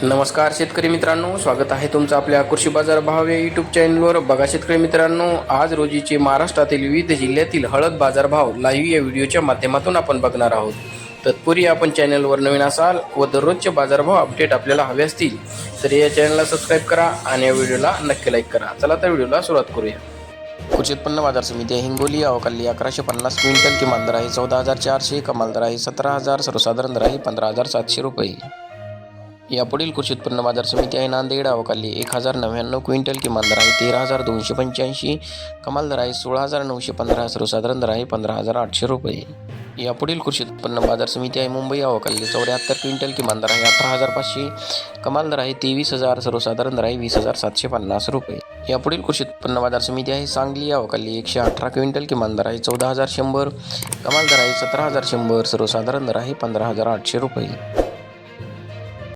नमस्कार शेतकरी मित्रांनो, स्वागत आहे तुमचं आपल्या कृषी बाजार भाव या यूट्यूब चॅनलवर. बघा शेतकरी मित्रांनो, आज रोजीचे महाराष्ट्रातील विविध जिल्ह्यातील हळद बाजारभाव लाईव्ह या व्हिडिओच्या माध्यमातून आपण बघणार आहोत. तत्पूर्वी आपण चॅनलवर नवीन असाल व दररोजचे बाजारभाव अपडेट आपल्याला हवे असतील तर या चॅनलला सबस्क्राईब करा आणि या व्हिडिओला नक्की लाईक करा. चला तर व्हिडिओला सुरुवात करूया. कृषी उत्पन्न बाजार समिती हिंगोली अवकाली 1150 क्विंटल, किमान दर आहे 14,400, कमाल दर आहे 17,000, सर्वसाधारण दर आहे 15,700 रुपये. यापुढील कृषी उत्पन्न बाजार समिती आहे नांदेड अवकाली 1099 क्विंटल, किमान दर आहे 13,285, कमाल दर आहे 16,915, सर्वसाधारण दर आहे 15,800 रुपये. यापुढील कृषी उत्पन्न बाजार समिती आहे मुंबई अवकाली 74 क्विंटल, किमान दर आहे 18,500, कमाल दर आहे 23,000, सर्वसाधारण दर आहे 20,750 रुपये. यापुढील कृषी उत्पन्न बाजार समिती आहे सांगली अवकाली 118 क्विंटल, किमान दर आहे 14,100, कमाल दर आहे 17,100, सर्वसाधारण दर आहे 15,800 रुपये.